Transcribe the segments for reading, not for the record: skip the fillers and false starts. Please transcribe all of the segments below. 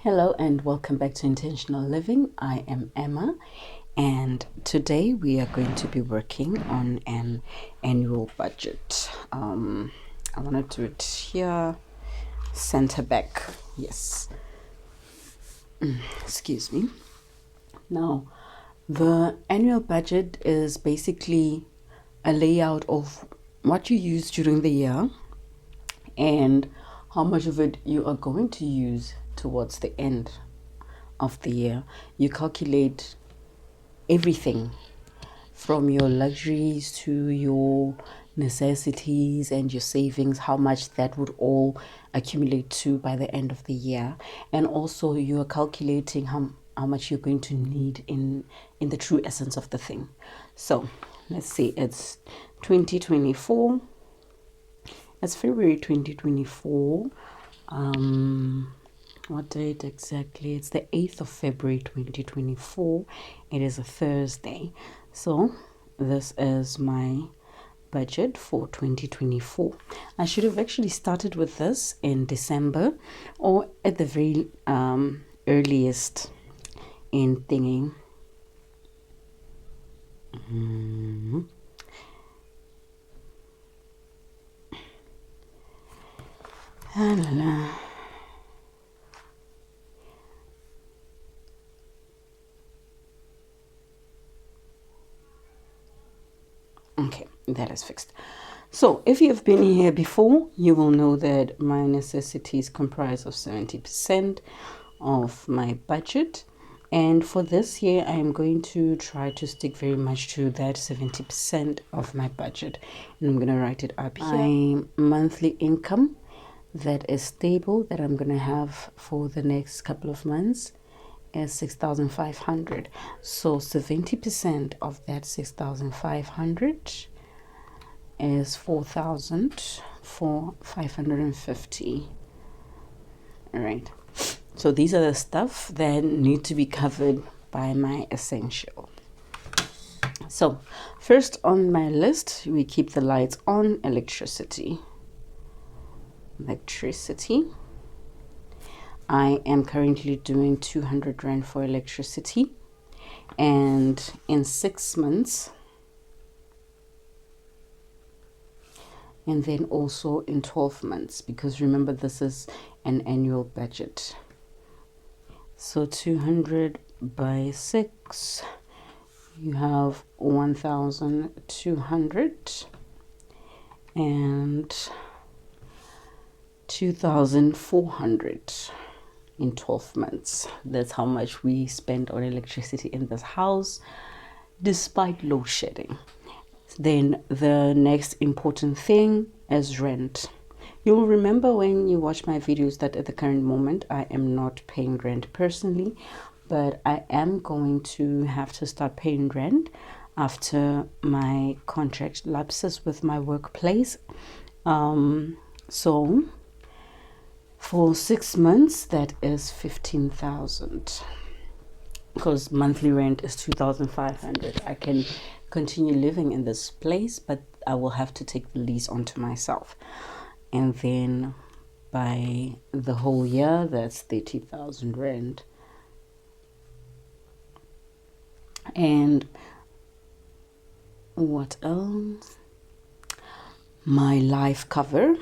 Hello and welcome back to Intentional Living. I am Emma, and today we are going to be working on an annual budget. I want to do it here, center back. Yes. Excuse me. Now, the annual budget is basically a layout of what you use during the year and how much of it you are going to use towards the end of the year. You calculate everything from your luxuries to your necessities and your savings, how much that would all accumulate to by the end of the year. And also you are calculating how much you're going to need in the true essence of the thing. So let's see, it's 2024. It's February 2024. What date exactly? It's the 8th of February 2024. It is a Thursday. So this is my budget for 2024. I should have actually started with this in December or at the very earliest in thinking. Okay, that is fixed. So if you've been here before, you will know that my necessities comprise of 70% of my budget. And for this year, I am going to try to stick very much to that 70% of my budget. And I'm going to write it up here. My monthly income that is stable that I'm going to have for the next couple of months is 6,500. So 70% of that 6,500 is 4,550. All right. So these are the stuff that need to be covered by my essential. So first on my list, we keep the lights on, electricity. I am currently doing 200 Rand for electricity, and in 6 months, and then also in 12 months, because remember this is an annual budget. So 200 by 6, you have 1,200 and 2,400 in 12 months. That's how much we spend on electricity in this house, despite load shedding. Then the next important thing is rent. You'll remember when you watch my videos that at the current moment I am not paying rent personally, but I am going to have to start paying rent after my contract lapses with my workplace. So for 6 months, that is 15,000, because monthly rent is 2,500. I can continue living in this place, but I will have to take the lease onto myself. And then by the whole year, that's 30,000 rand. And what else? My life cover.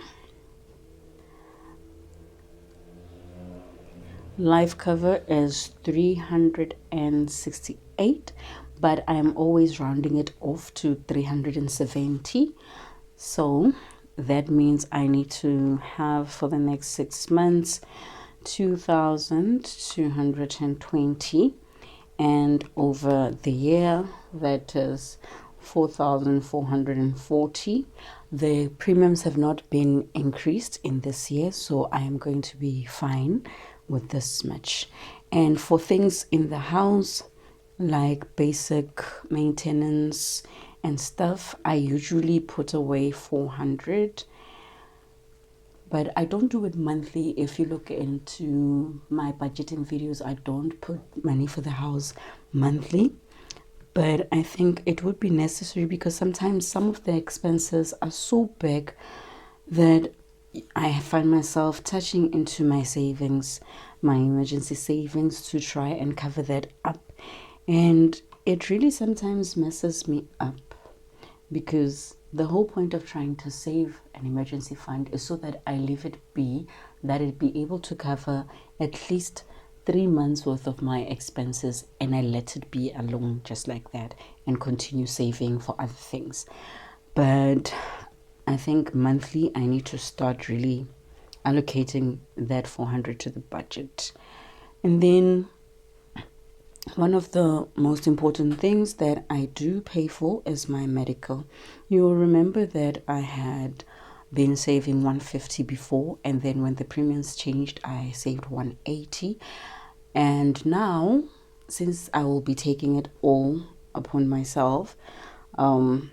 Life cover is 368, but I'm always rounding it off to 370. So that means I need to have for the next 6 months 2,220, and over the year that is 4,440. The premiums have not been increased in this year, so I am going to be fine with this much. And for things in the house like basic maintenance and stuff, I usually put away 400, but I don't do it monthly. If you look into my budgeting videos, I don't put money for the house monthly, but I think it would be necessary because sometimes some of the expenses are so big that I find myself touching into my savings my emergency savings to try and cover that up. And it really sometimes messes me up, because the whole point of trying to save an emergency fund is so that I leave it be, that it be able to cover at least 3 months worth of my expenses, and I let it be alone just like that and continue saving for other things. But I think monthly I need to start really allocating that 400 to the budget. And then one of the most important things that I do pay for is my medical. You'll remember that I had been saving 150 before, and then when the premiums changed, I saved 180. And now, since I will be taking it all upon myself, I'm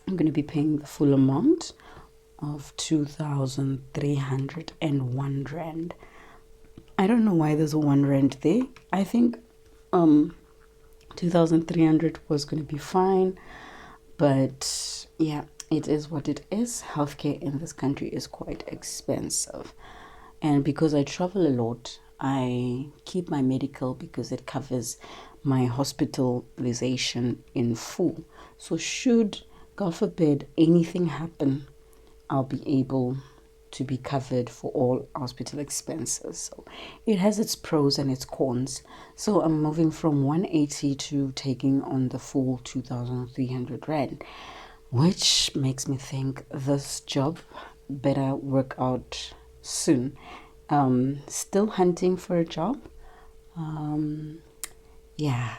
going to be paying the full amount of 2,301 rand. I don't know why there's a 1 rand there. I think 2,300 was going to be fine, but yeah, it is what it is. Healthcare in this country is quite expensive, and because I travel a lot, I keep my medical because it covers my hospitalization in full. So should, God forbid, anything happen, I'll be able to be covered for all hospital expenses. So it has its pros and its cons. So I'm moving from 180 to taking on the full 2,300 rand, which makes me think this job better work out soon. Still hunting for a job. Yeah.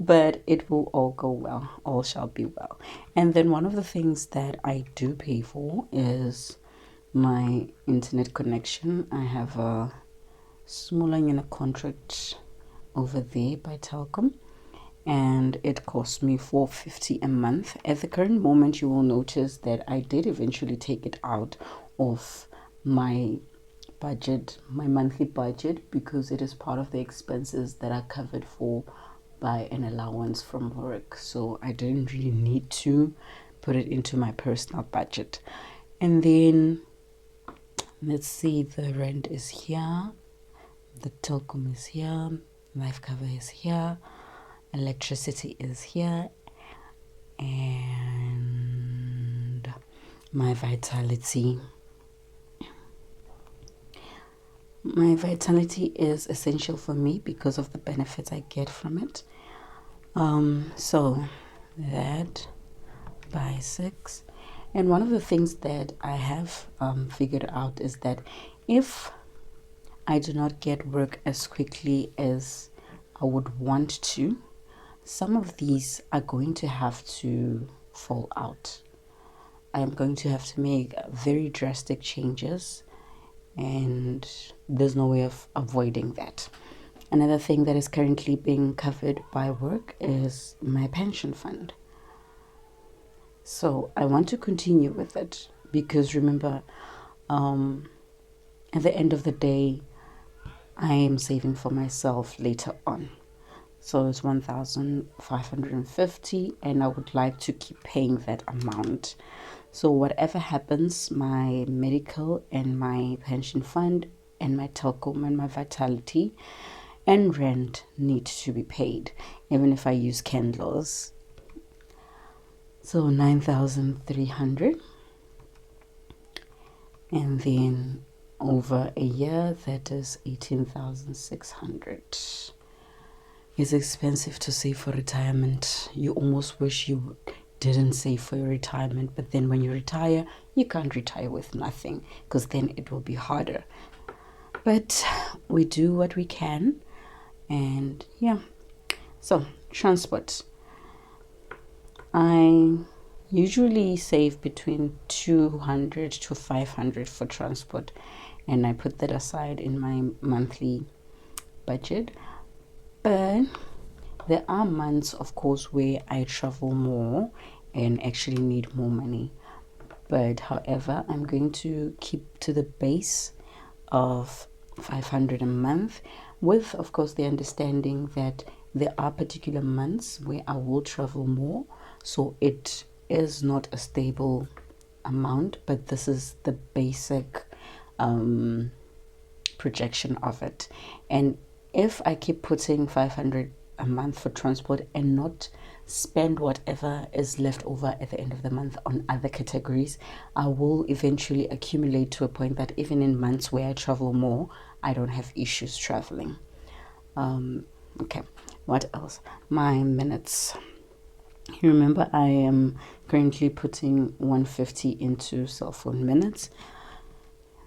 But it will all go well. All shall be well. And then one of the things that I do pay for is my internet connection. I have a smaller contract over there by Telkom, and it costs me 450 a month. At the current moment, you will notice that I did eventually take it out of my budget, my monthly budget, because it is part of the expenses that are covered for by an allowance from work. So I didn't really need to put it into my personal budget. And then let's see, the rent is here, the telecom is here, life cover is here, electricity is here, and my vitality. My vitality is essential for me because of the benefits I get from it. So that by 6. And one of the things that I have figured out is that if I do not get work as quickly as I would want to, some of these are going to have to fall out. I am going to have to make very drastic changes, and there's no way of avoiding that. Another thing that is currently being covered by work is my pension fund. So I want to continue with it because remember, at the end of the day, I am saving for myself later on. So it's 1,550, and I would like to keep paying that amount. So whatever happens, my medical and my pension fund and my telecom and my vitality and rent need to be paid, even if I use candles. So 9,300, and then over a year that is 18,600. It's expensive to save for retirement. You almost wish you didn't save for your retirement, but then when you retire, you can't retire with nothing because then it will be harder. But we do what we can, and yeah. So transport, I usually save between 200 to 500 for transport, and I put that aside in my monthly budget. But there are months, of course, where I travel more and actually need more money. But however, I'm going to keep to the base of 500 a month, with, of course, the understanding that there are particular months where I will travel more. So it is not a stable amount, but this is the basic projection of it. And if I keep putting 500 a month for transport and not spend whatever is left over at the end of the month on other categories, I will eventually accumulate to a point that even in months where I travel more, I don't have issues traveling. Okay, what else? My minutes. You remember I am currently putting 150 into cell phone minutes.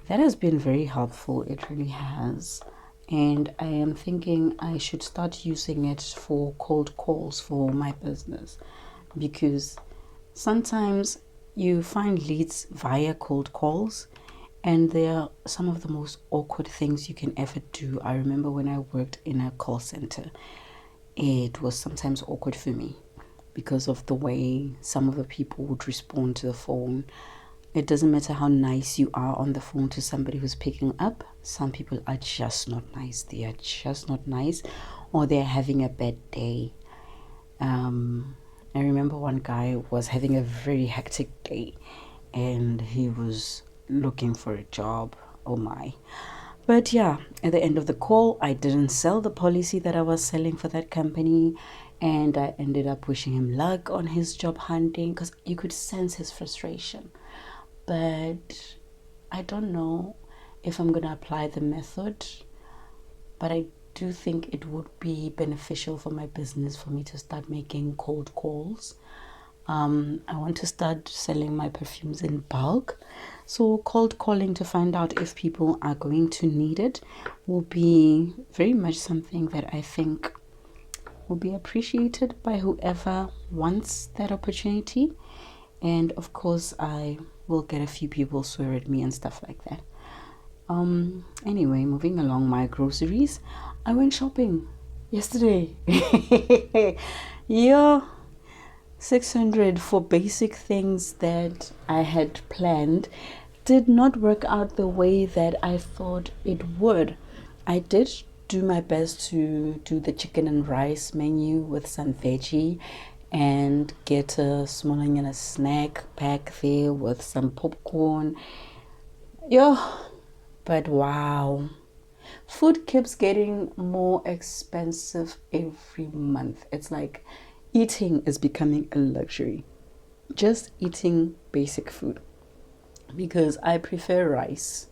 That has been very helpful. It really has. And I am thinking I should start using it for cold calls for my business, because sometimes you find leads via cold calls, and they are some of the most awkward things you can ever do. I remember when I worked in a call center, it was sometimes awkward for me because of the way some of the people would respond to the phone. It doesn't matter how nice you are on the phone to somebody who's picking up. Some people are just not nice. They are just not nice, or they're having a bad day. I remember one guy was having a very hectic day and he was looking for a job. Oh my. But yeah, at the end of the call, I didn't sell the policy that I was selling for that company. And I ended up wishing him luck on his job hunting, because you could sense his frustration. But I don't know if I'm going to apply the method, but I do think it would be beneficial for my business for me to start making cold calls. I want to start selling my perfumes in bulk. So cold calling to find out if people are going to need it will be very much something that I think will be appreciated by whoever wants that opportunity. And of course, I will get a few people swear at me and stuff like that. Anyway, moving along, my groceries. I went shopping yesterday. Yeah, 600 for basic things that I had planned did not work out the way that I thought it would. I did do my best to do the chicken and rice menu with some veggie and get a small and a snack pack there with some popcorn. Yeah, but wow, food keeps getting more expensive every month. It's like eating is becoming a luxury. Just eating basic food, because I prefer rice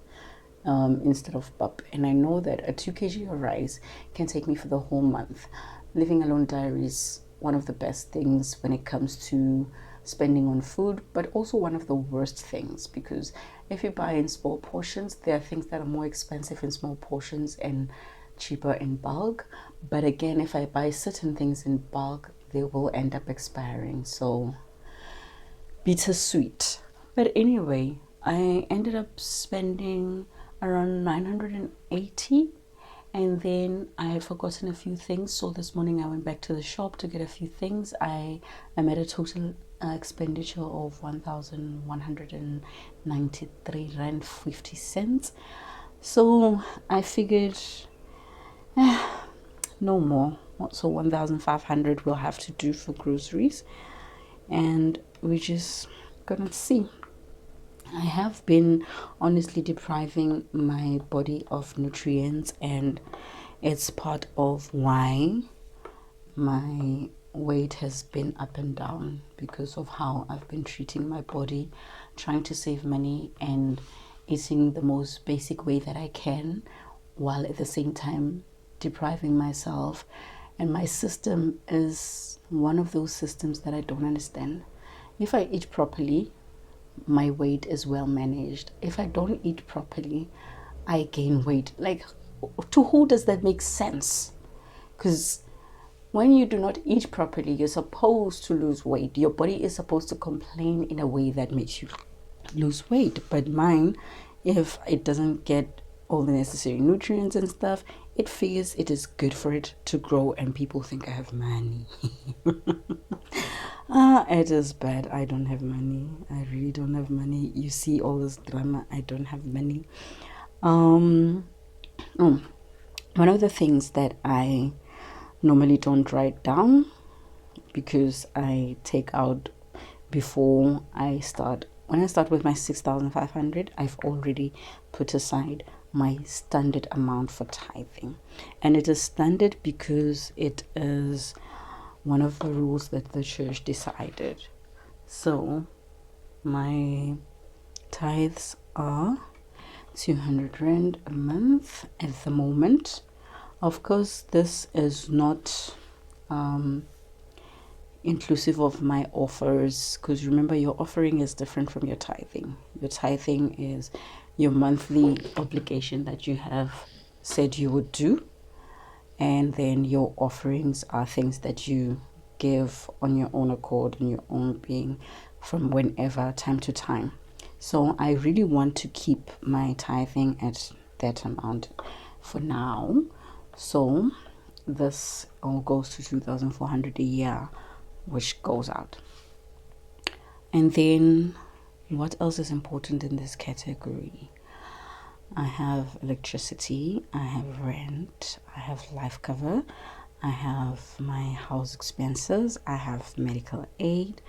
instead of pap. And I know that a 2 kg of rice can take me for the whole month. Living alone diaries, one of the best things when it comes to spending on food, but also one of the worst things, because if you buy in small portions, there are things that are more expensive in small portions and cheaper in bulk. But again, if I buy certain things in bulk, they will end up expiring. So bittersweet. But anyway, I ended up spending around 980, and then I had forgotten a few things. So this morning I went back to the shop to get a few things. I made a total expenditure of 1,193 rand 50 cents. So I figured no more. So 1,500 will have to do for groceries, and we're just gonna see. I have been honestly depriving my body of nutrients, and it's part of why my weight has been up and down, because of how I've been treating my body, trying to save money and eating the most basic way that I can, while at the same time depriving myself. And my system is one of those systems that I don't understand. If I eat properly, my weight is well managed. If I don't eat properly, I gain weight. Like, to who does that make sense? Because when you do not eat properly, you're supposed to lose weight. Your body is supposed to complain in a way that makes you lose weight. But mine, if it doesn't get all the necessary nutrients and stuff, it figures it is good for it to grow, and people think I have money. It is bad. I don't have money. I really don't have money. You see all this drama. I don't have money. One of the things that I normally don't write down, because I take out before I start. When I start with my 6,500, I've already put aside my standard amount for tithing. And it is standard because it is one of the rules that the church decided. So my tithes are 200 Rand a month at the moment. Of course, this is not inclusive of my offers, because remember, your offering is different from your tithing. Your tithing is your monthly obligation that you have said you would do, and then your offerings are things that you give on your own accord and your own being from whenever, time to time. So I really want to keep my tithing at that amount for now. So this all goes to 2,400 a year, which goes out. And then what else is important in this category? I have electricity, I have rent, I have life cover, I have my house expenses, I have medical aid,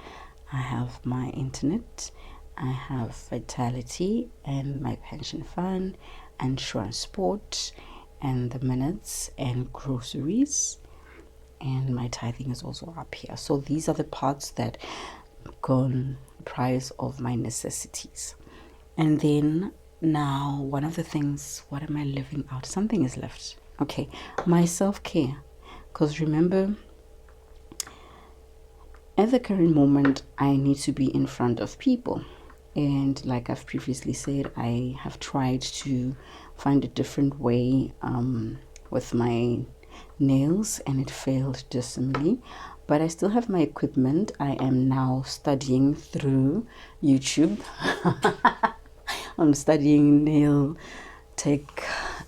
I have my internet, I have vitality and my pension fund and transport and the minutes and groceries, and my tithing is also up here. So these are the parts that comprise of my necessities. And then now, one of the things, what am I living out? Something is left. Okay, my self-care. Because remember, at the current moment, I need to be in front of people. And like I've previously said, I have tried to find a different way with my nails, and it failed dismally. But I still have my equipment. I am now studying through YouTube. I'm studying nail tech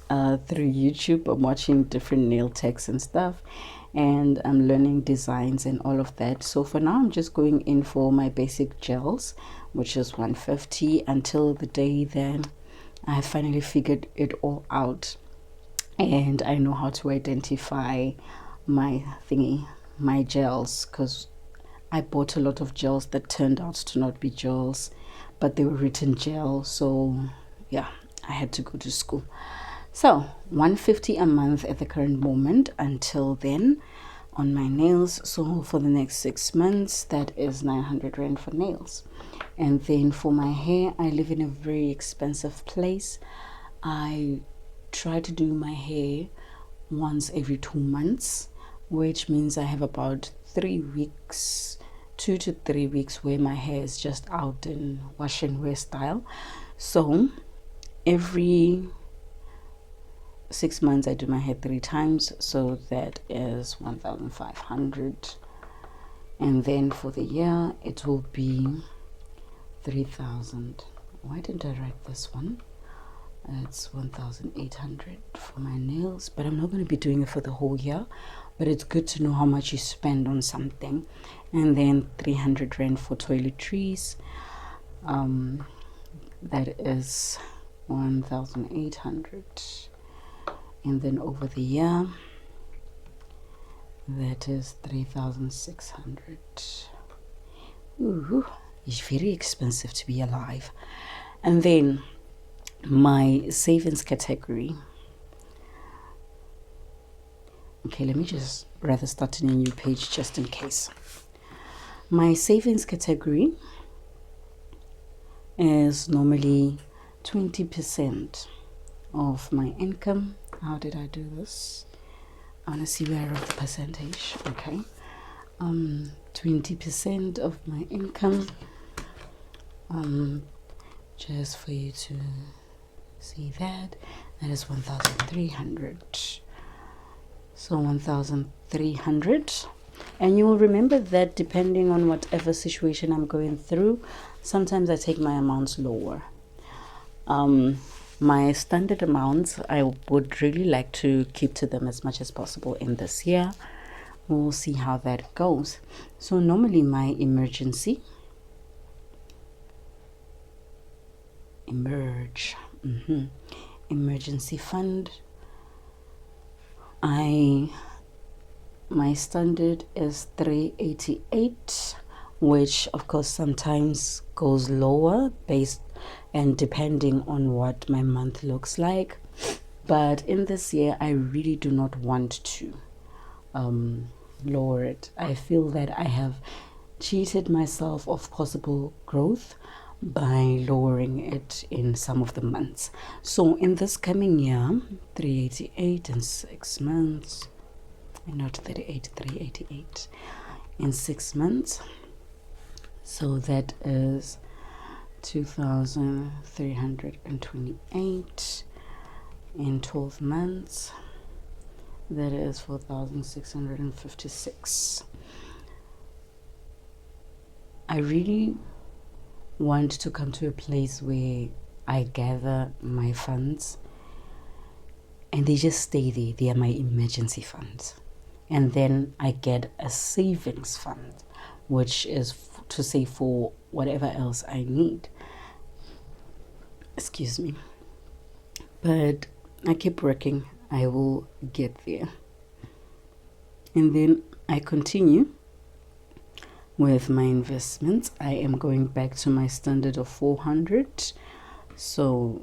through YouTube. I'm watching different nail techs and stuff, and I'm learning designs and all of that. So for now, I'm just going in for my basic gels, which is 150, until the day that I finally figured it all out and I know how to identify my thingy, my gels, because I bought a lot of gels that turned out to not be gels, but they were written gel. So yeah, I had to go to school. So 150 a month at the current moment until then on my nails. So for the next 6 months, that is 900 Rand for nails. And then for my hair, I live in a very expensive place. I try to do my hair once every 2 months, which means I have about 3 weeks, 2 to 3 weeks where my hair is just out in wash and wear style. So every 6 months I do my hair 3 times, so that is 1,500. And then for the year it will be 3,000. Why didn't I write this one? It's 1,800 for my nails, but I'm not going to be doing it for the whole year. But it's good to know how much you spend on something. And then 300 Rand for toiletries. That is 1,800. And then over the year, that is 3,600. Ooh, it's very expensive to be alive. And then my savings category. Okay, let me just rather start in a new page just in case. My savings category is normally 20% of my income. How did I do this? I want to see where I wrote the percentage. Okay, 20% of my income. Just for you to see that is 1,300. So 1,300, and you will remember that depending on whatever situation I'm going through, sometimes I take my amounts lower. My standard amounts, I would really like to keep to them as much as possible in this year. We'll see how that goes. So normally my emergency fund, my standard is 388, which of course sometimes goes lower based and depending on what my month looks like. But in this year, I really do not want to lower it. I feel that I have cheated myself of possible growth by lowering it in some of the months. So in this coming year, 388 in 6 months, not 38, 388 in 6 months. So that is 2,328 in 12 months. That is 4,656. I really want to come to a place where I gather my funds and they just stay there. They are my emergency funds. And then I get a savings fund, which is to save for whatever else I need. Excuse me. But I keep working. I will get there. And then I continue with my investments. I am going back to my standard of 400. So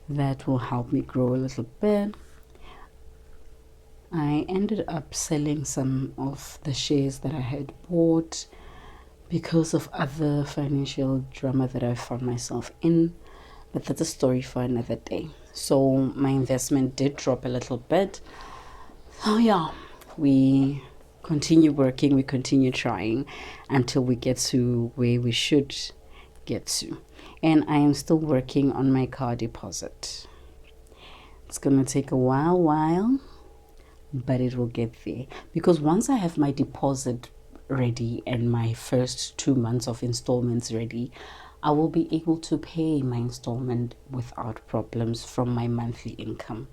that will help me grow a little bit. I ended up selling some of the shares that I had bought because of other financial drama that I found myself in, but that's a story for another day. So my investment did drop a little bit. Oh yeah, we continue working, we continue trying until we get to where we should get to. And I am still working on my car deposit. It's gonna take a while, but it will get there, because once I have my deposit ready and my first 2 months of installments ready, I will be able to pay my installment without problems from my monthly income.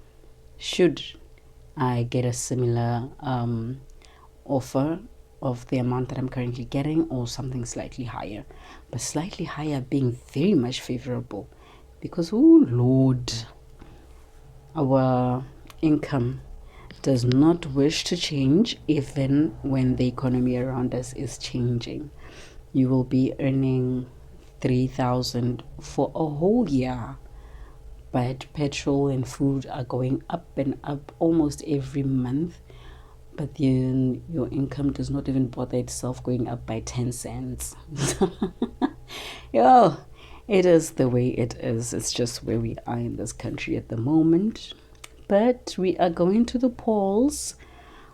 Should I get a similar offer of the amount that I'm currently getting, or something slightly higher, but slightly higher being very much favorable, because oh Lord, our income does not wish to change even when the economy around us is changing. You will be earning 3,000 for a whole year, but petrol and food are going up and up almost every month. But then your income does not even bother itself going up by 10 cents. Yo, it is the way it is. It's just where we are in this country at the moment. But we are going to the polls.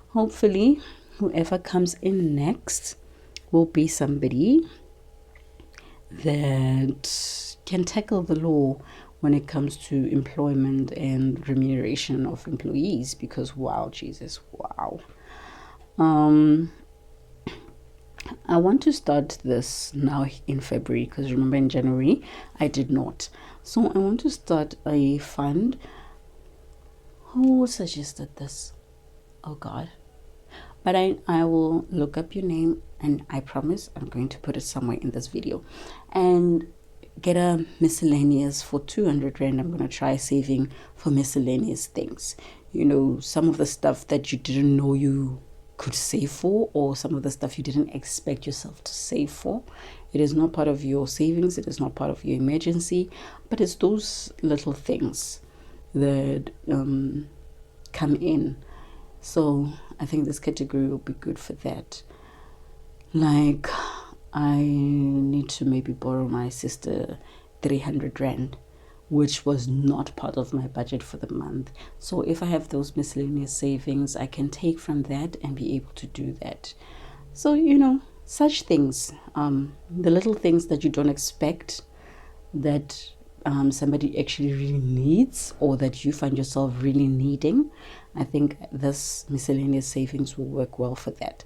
Hopefully, whoever comes in next will be somebody that can tackle the law when it comes to employment and remuneration of employees, because wow, Jesus, wow. I want to start this now in February, because remember in January I did not. So I want to start a fund. Who suggested this? Oh God. But I will look up your name, and I promise I'm going to put it somewhere in this video, and get a miscellaneous for 200 rand. I'm going to try saving for miscellaneous things. You know, some of the stuff that you didn't know you could save for, or some of the stuff you didn't expect yourself to save for. It is not part of your savings. It is not part of your emergency, but it's those little things that come in. So I think this category will be good for that. Like, I need to maybe borrow my sister 300 rand, which was not part of my budget for the month. So if I have those miscellaneous savings, I can take from that and be able to do that. So, you know, such things, the little things that you don't expect that somebody actually really needs, or that you find yourself really needing. I think this miscellaneous savings will work well for that.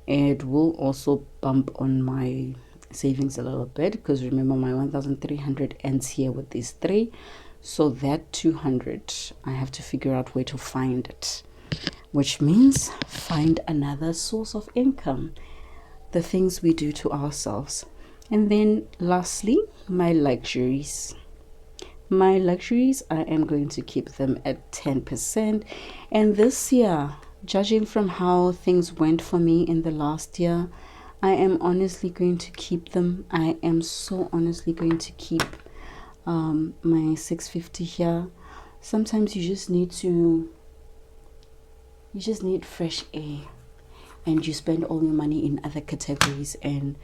It will also bump on my savings a little bit, because remember my 1,300 ends here with these three. So that 200, I have to figure out where to find it, which means find another source of income, the things we do to ourselves. And then lastly, my luxuries. My luxuries, I am going to keep them at 10%. And this year, judging from how things went for me in the last year, I am honestly going to keep them. I am so honestly going to keep my 650 here. sometimes you just need fresh air, and you spend all your money in other categories, and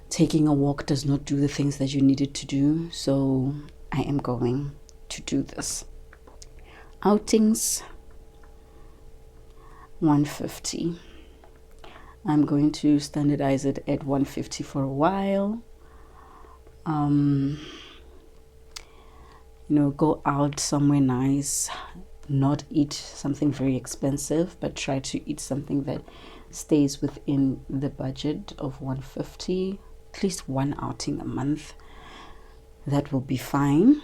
taking a walk does not do the things that you needed to do. So I am going to do this. Outings, 150. I'm going to standardize it at 150 for a while. Go out somewhere nice, not eat something very expensive, but try to eat something that stays within the budget of 150. At least one outing a month, that will be fine.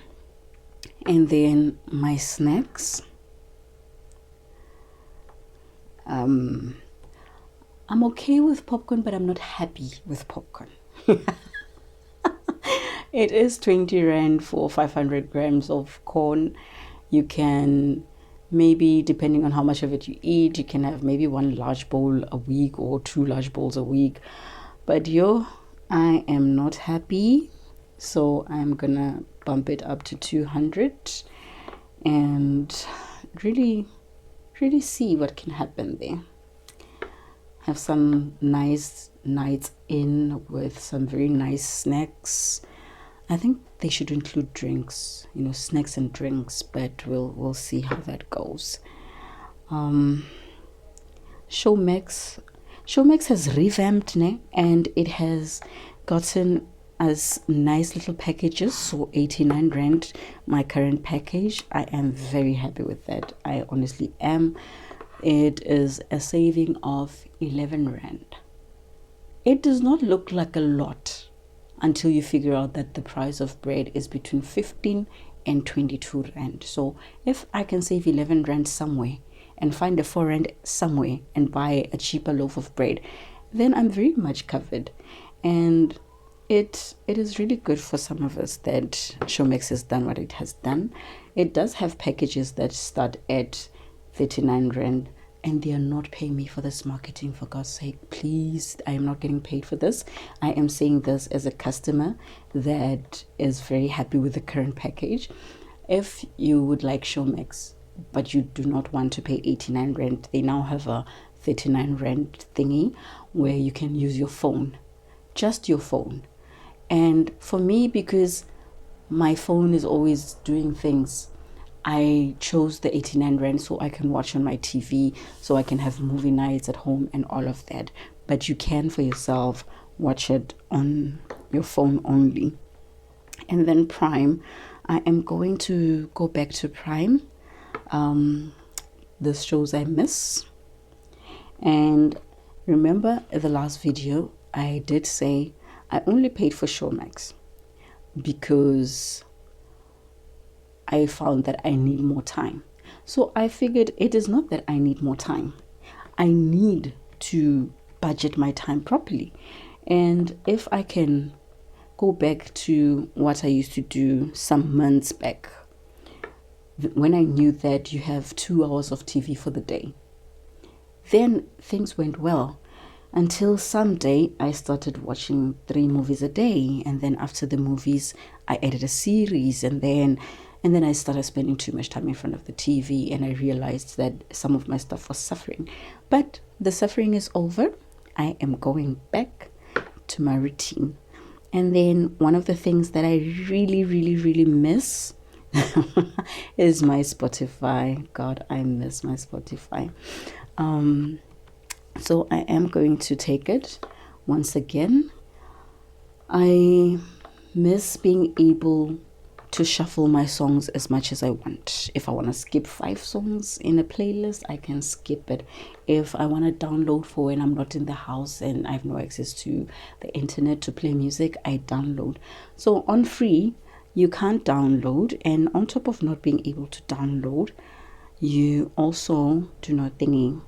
And then my snacks, I'm okay with popcorn, but I'm not happy with popcorn. It is 20 rand for 500 grams of corn. You can maybe, depending on how much of it you eat, you can have maybe one large bowl a week or 2 large bowls a week. But I am not happy, so I'm gonna bump it up to 200 and really see what can happen there. Have some nice nights in with some very nice snacks. I think they should include drinks, snacks and drinks, but we'll see how that goes. Showmax has revamped, and it has gotten us nice little packages. So 89 rand, my current package. I am very happy with that. I honestly am. It is a saving of 11 rand. It does not look like a lot until you figure out that the price of bread is between 15 and 22 rand. So if I can save 11 rand somewhere and find a 4 rand somewhere and buy a cheaper loaf of bread, then I'm very much covered. And it is really good for some of us that Showmax has done what it has done. It does have packages that start at 39 rand, and they are not paying me for this marketing, for God's sake. Please, I am not getting paid for this. I am saying this as a customer that is very happy with the current package. If you would like Showmax, but you do not want to pay 89 rand, they now have a 39 rand thingy where you can use your phone, just your phone. And for me, because my phone is always doing things, I chose the 89 rand so I can watch on my TV, so I can have movie nights at home and all of that. But you can for yourself watch it on your phone only. And then Prime, I am going to go back to Prime. The shows I miss. And remember in the last video, I did say I only paid for Showmax because I found that I need more time. So I figured it is not that I need more time. I need to budget my time properly. And if I can go back to what I used to do some months back, when I knew that you have 2 hours of TV for the day, then things went well. Until someday I started watching 3 movies a day. And then after the movies, I added a series. And then I started spending too much time in front of the TV, and I realized that some of my stuff was suffering. But the suffering is over. I am going back to my routine. And then one of the things that I really, really, really miss is my Spotify. God, I miss my Spotify. So I am going to take it once again. I miss being able to shuffle my songs as much as I want. If I want to skip 5 songs in a playlist, I can skip it. If I want to download for when I'm not in the house and I have no access to the internet to play music, I download. So on free, you can't download, and on top of not being able to download, you also do not thingy.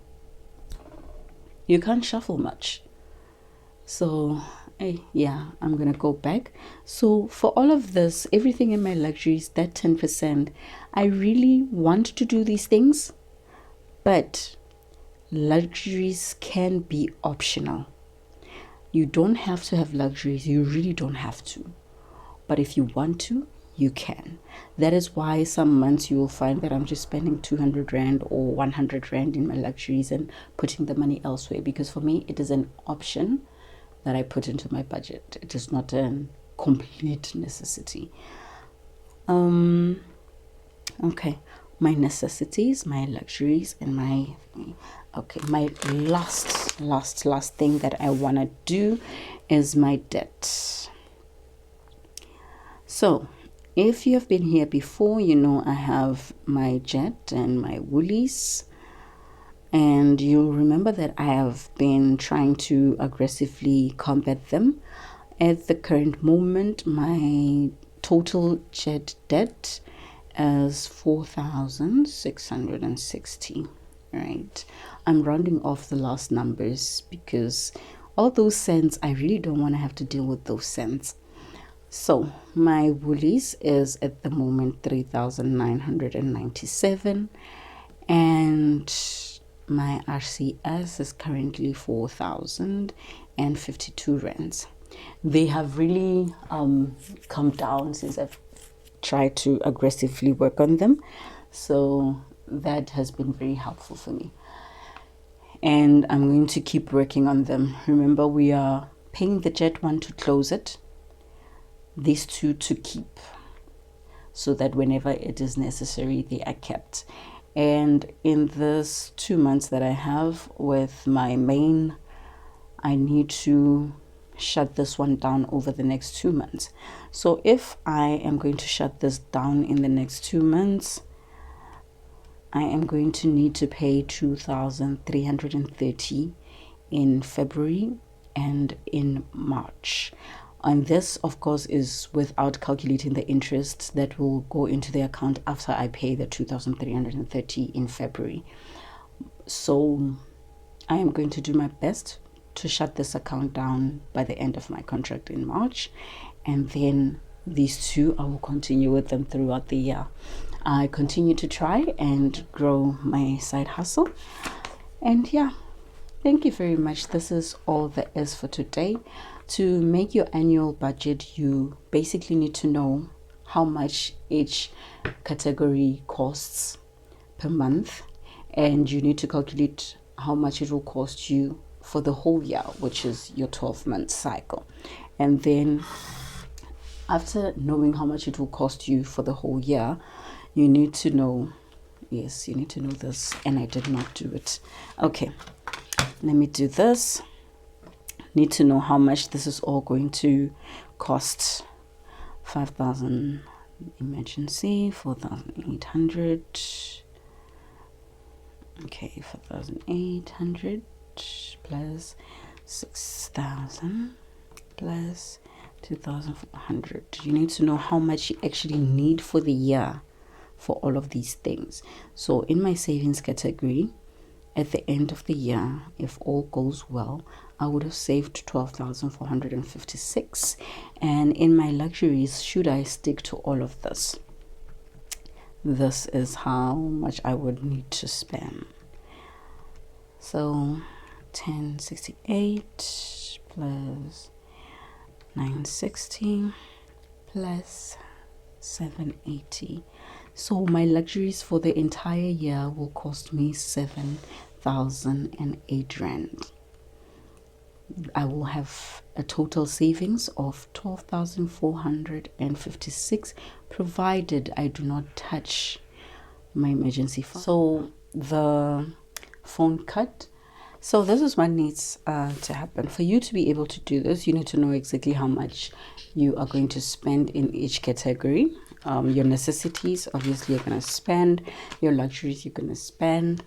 You can't shuffle much. So yeah, I'm gonna go back. So for all of this, everything in my luxuries, that 10%, I really want to do these things, but luxuries can be optional. You don't have to have luxuries. You really don't have to. But if you want to, you can. That is why some months you will find that I'm just spending 200 Rand or 100 Rand in my luxuries and putting the money elsewhere, because for me it is an option that I put into my budget. It is not a complete necessity. Okay, my necessities, my luxuries, and my last thing that I want to do is my debt. So if you have been here before, you know I have my jet and my woolies, and you'll remember that I have been trying to aggressively combat them. At the current moment, my total jet debt is 4,660, right? I'm rounding off the last numbers because all those cents, I really don't want to have to deal with those cents. So my woolies is at the moment 3,997, and my RCS is currently 4,052 rands. They have really come down since I've tried to aggressively work on them, so that has been very helpful for me, and I'm going to keep working on them. Remember, we are paying the jet one to close it, these two to keep, so that whenever it is necessary they are kept. And in this 2 months that I have with my main, I need to shut this one down over the next 2 months. So if I am going to shut this down in the next 2 months, I am going to need to pay 2,330 in February and in March. And this, of course, is without calculating the interest that will go into the account after I pay the 2,330 in February. So I am going to do my best to shut this account down by the end of my contract in March, and then these two, I will continue with them throughout the year. I continue to try and grow my side hustle, and yeah, thank you very much. This is all there is for today. To make your annual budget, you basically need to know how much each category costs per month, and you need to calculate how much it will cost you for the whole year, which is your 12-month cycle. And then after knowing how much it will cost you for the whole year, you need to know, yes, you need to know this, and I did not do it. Okay, let me do this. Need to know how much this is all going to cost. 5,000 emergency, 4,800. Okay, 4,800 plus 6,000 plus 2,400. You need to know how much you actually need for the year for all of these things. So in my savings category, at the end of the year, if all goes well, I would have saved 12,456. And in my luxuries, should I stick to all of this, this is how much I would need to spend. So 1068 plus 960 plus 780. So my luxuries for the entire year will cost me 7,008 Rand. I will have a total savings of 12,456, provided I do not touch my emergency fund. So the phone cut. So this is what needs to happen. For you to be able to do this, you need to know exactly how much you are going to spend in each category. Your necessities, obviously, you're going to spend. Your luxuries, you're going to spend.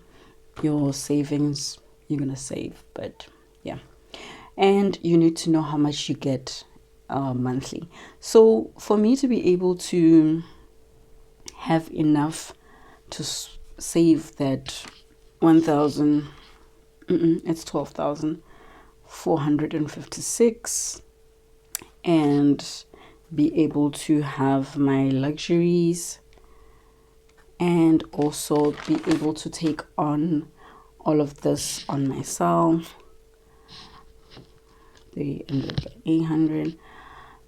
Your savings, you're going to save. But yeah. And you need to know how much you get monthly. So for me to be able to have enough to save that 1,000, it's 12,456, and be able to have my luxuries and also be able to take on all of this on myself. 800.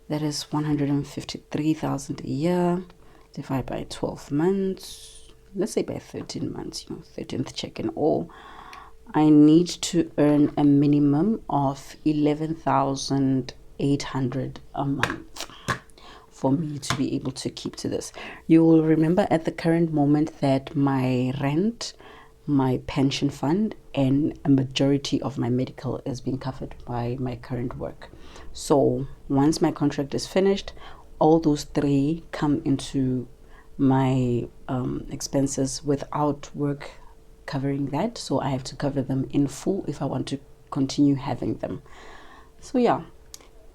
That is 153,000 a year. Divide by 12 months. Let's say by 13 months, 13th check in all. I need to earn a minimum of 11,800 a month for me to be able to keep to this. You will remember at the current moment that my rent, my pension fund, and a majority of my medical is being covered by my current work. So once my contract is finished, all those three come into my expenses without work covering that. So I have to cover them in full if I want to continue having them. So yeah,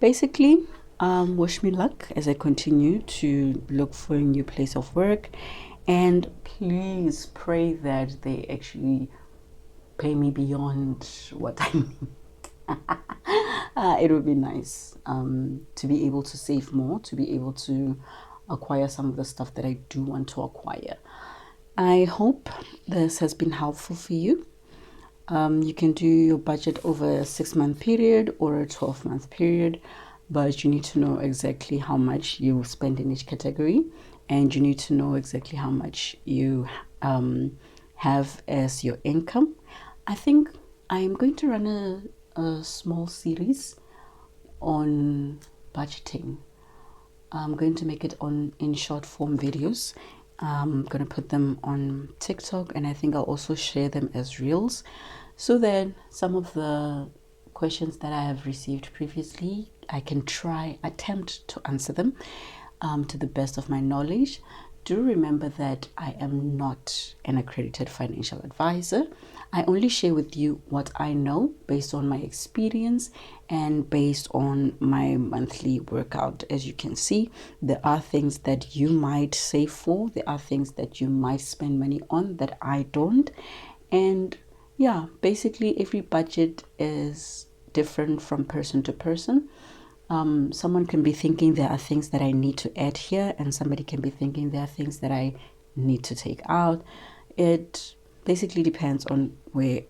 basically, wish me luck as I continue to look for a new place of work, and please pray that they actually pay me beyond what I need. It would be nice to be able to save more, to be able to acquire some of the stuff that I do want to acquire. I hope this has been helpful for you. You can do your budget over a 6-month period or a 12-month period, but you need to know exactly how much you spend in each category, and you need to know exactly how much you have as your income. I think I'm going to run a small series on budgeting. I'm going to make it in short form videos. I'm going to put them on TikTok, and I think I'll also share them as reels, so that some of the questions that I have received previously, I can attempt to answer them to the best of my knowledge. Do remember that I am not an accredited financial advisor. I only share with you what I know based on my experience and based on my monthly workout. As you can see, there are things that you might save for, there are things that you might spend money on that I don't. And yeah, basically every budget is different from person to person. Someone can be thinking there are things that I need to add here, and somebody can be thinking there are things that I need to take out. It basically depends on where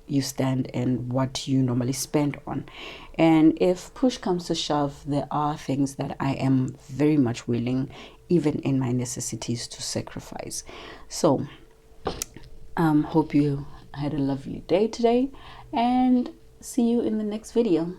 you stand and what you normally spend on. And if push comes to shove, there are things that I am very much willing, even in my necessities, to sacrifice. So hope you had a lovely day today, and see you in the next video.